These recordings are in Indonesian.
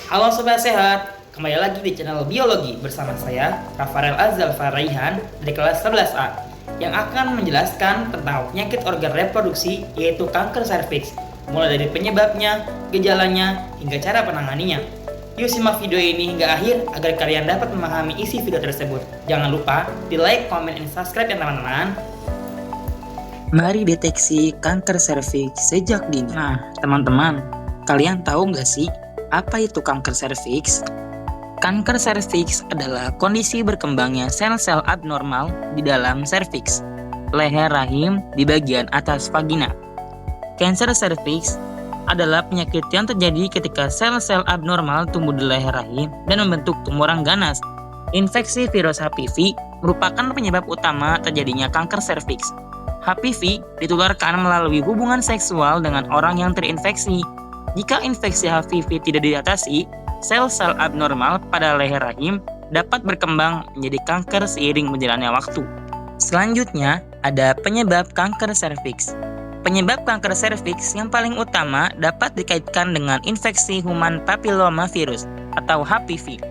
Halo Sobat Sehat, kembali lagi di channel Biologi bersama saya, Rafael Azal Faraihan dari kelas 11A yang akan menjelaskan tentang penyakit organ reproduksi yaitu kanker serviks, mulai dari penyebabnya, gejalanya, hingga cara penanganinya. Yuk simak video ini hingga akhir agar kalian dapat memahami isi video tersebut. Jangan lupa di like, comment, dan subscribe ya teman-teman. Mari deteksi kanker serviks sejak dini. Nah, teman-teman, kalian tahu nggak sih apa itu kanker serviks? Kanker serviks adalah kondisi berkembangnya sel-sel abnormal di dalam serviks, leher rahim di bagian atas vagina. Kanker serviks adalah penyakit yang terjadi ketika sel-sel abnormal tumbuh di leher rahim dan membentuk tumburan ganas. Infeksi virus HPV merupakan penyebab utama terjadinya kanker serviks. HPV ditularkan melalui hubungan seksual dengan orang yang terinfeksi. Jika infeksi HPV tidak diatasi, sel-sel abnormal pada leher rahim dapat berkembang menjadi kanker seiring berjalannya waktu. Selanjutnya, ada penyebab kanker serviks. Penyebab kanker serviks yang paling utama dapat dikaitkan dengan infeksi human papillomavirus atau HPV.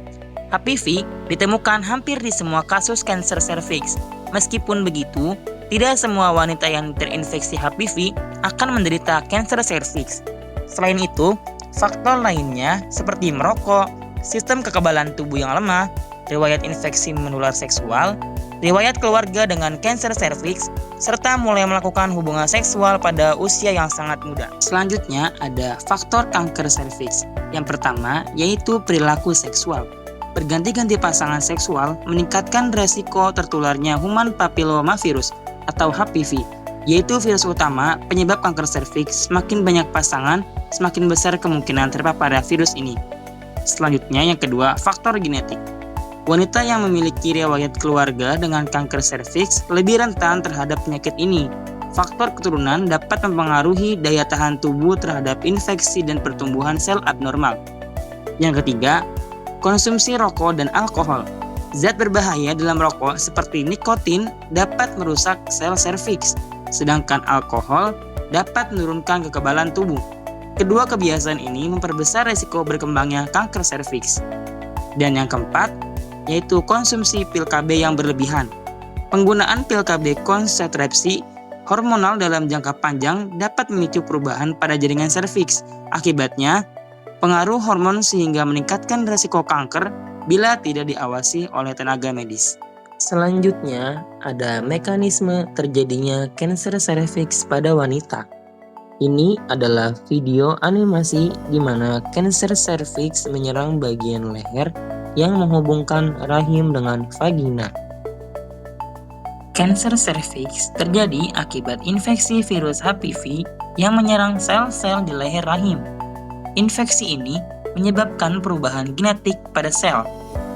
HPV ditemukan hampir di semua kasus kanker serviks. Meskipun begitu, tidak semua wanita yang terinfeksi HPV akan menderita kanker serviks. Selain itu, faktor lainnya seperti merokok, sistem kekebalan tubuh yang lemah, riwayat infeksi menular seksual, riwayat keluarga dengan kanker serviks, serta mulai melakukan hubungan seksual pada usia yang sangat muda. Selanjutnya ada faktor kanker serviks. Yang pertama yaitu perilaku seksual. Berganti-ganti pasangan seksual meningkatkan resiko tertularnya human papillomavirus atau HPV, yaitu virus utama penyebab kanker serviks. Semakin banyak pasangan, semakin besar kemungkinan terpapar virus ini. Selanjutnya yang kedua, faktor genetik. Wanita yang memiliki riwayat keluarga dengan kanker serviks lebih rentan terhadap penyakit ini. Faktor keturunan dapat mempengaruhi daya tahan tubuh terhadap infeksi dan pertumbuhan sel abnormal. Yang ketiga, konsumsi rokok dan alkohol. Zat berbahaya dalam rokok seperti nikotin dapat merusak sel serviks, sedangkan alkohol dapat menurunkan kekebalan tubuh. Kedua kebiasaan ini memperbesar risiko berkembangnya kanker serviks. Dan yang keempat, yaitu konsumsi pil KB yang berlebihan. Penggunaan pil KB konsentrasi hormonal dalam jangka panjang dapat memicu perubahan pada jaringan serviks. Akibatnya, pengaruh hormon sehingga meningkatkan risiko kanker bila tidak diawasi oleh tenaga medis. Selanjutnya, ada mekanisme terjadinya kanker serviks pada wanita. Ini adalah video animasi di mana kanker serviks menyerang bagian leher yang menghubungkan rahim dengan vagina. Kanker serviks terjadi akibat infeksi virus HPV yang menyerang sel-sel di leher rahim. Infeksi ini menyebabkan perubahan genetik pada sel,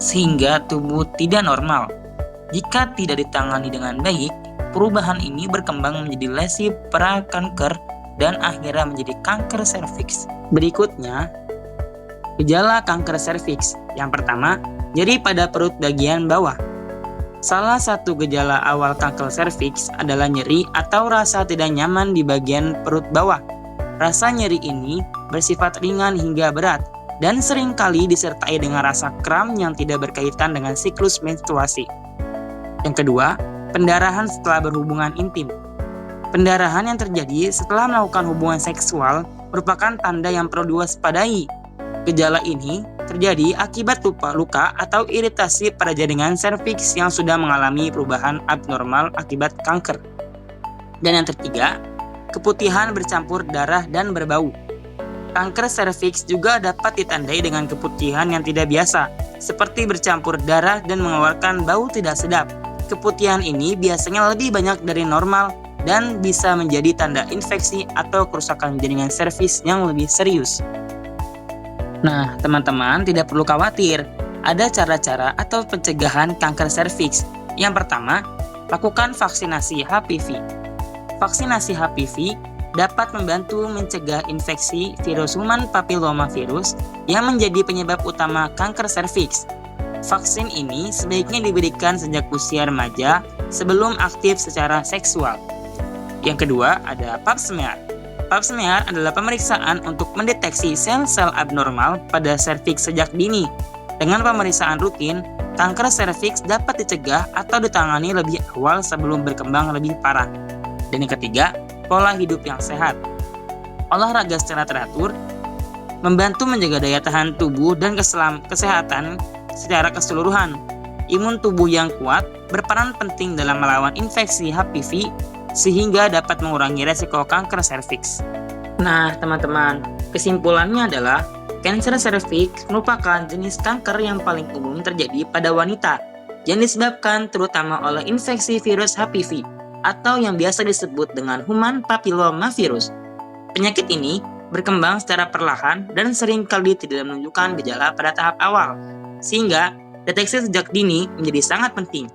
sehingga tubuh tidak normal. Jika tidak ditangani dengan baik, perubahan ini berkembang menjadi lesi prakanker dan akhirnya menjadi kanker serviks. Berikutnya, gejala kanker serviks. Yang pertama, nyeri pada perut bagian bawah. Salah satu gejala awal kanker serviks adalah nyeri atau rasa tidak nyaman di bagian perut bawah. Rasa nyeri ini bersifat ringan hingga berat dan seringkali disertai dengan rasa kram yang tidak berkaitan dengan siklus menstruasi. Yang kedua, pendarahan setelah berhubungan intim. Pendarahan yang terjadi setelah melakukan hubungan seksual merupakan tanda yang perlu diwaspadai. Gejala ini terjadi akibat luka atau iritasi pada jaringan serviks yang sudah mengalami perubahan abnormal akibat kanker. Dan yang ketiga, keputihan bercampur darah dan berbau. Kanker serviks juga dapat ditandai dengan keputihan yang tidak biasa, seperti bercampur darah dan mengeluarkan bau tidak sedap. Keputihan ini biasanya lebih banyak dari normal dan bisa menjadi tanda infeksi atau kerusakan jaringan serviks yang lebih serius. Nah, teman-teman tidak perlu khawatir. Ada cara-cara atau pencegahan kanker serviks. Yang pertama, lakukan vaksinasi HPV. Vaksinasi HPV dapat membantu mencegah infeksi virus human papillomavirus yang menjadi penyebab utama kanker serviks. Vaksin ini sebaiknya diberikan sejak usia remaja sebelum aktif secara seksual. Yang kedua ada pap smear. Pap smear adalah pemeriksaan untuk mendeteksi sel-sel abnormal pada serviks sejak dini. Dengan pemeriksaan rutin, kanker serviks dapat dicegah atau ditangani lebih awal sebelum berkembang lebih parah. Dan yang ketiga, pola hidup yang sehat. Olahraga secara teratur membantu menjaga daya tahan tubuh dan kesehatan secara keseluruhan. Imun tubuh yang kuat berperan penting dalam melawan infeksi HPV sehingga dapat mengurangi resiko kanker serviks. Nah, teman-teman, kesimpulannya adalah kanker serviks merupakan jenis kanker yang paling umum terjadi pada wanita yang disebabkan terutama oleh infeksi virus HPV atau yang biasa disebut dengan human papillomavirus. Penyakit ini berkembang secara perlahan dan seringkali tidak menunjukkan gejala pada tahap awal, sehingga deteksi sejak dini menjadi sangat penting.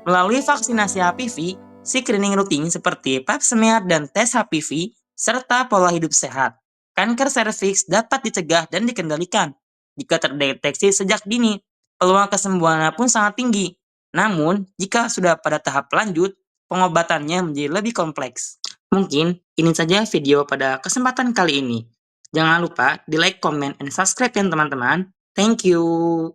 Melalui vaksinasi HPV, screening rutin seperti pap smear dan tes HPV, serta pola hidup sehat, kanker serviks dapat dicegah dan dikendalikan. Jika terdeteksi sejak dini, peluang kesembuhannya pun sangat tinggi. Namun, jika sudah pada tahap lanjut, pengobatannya menjadi lebih kompleks. Mungkin ini saja video pada kesempatan kali ini. Jangan lupa di like, comment, and subscribe ya teman-teman. Thank you.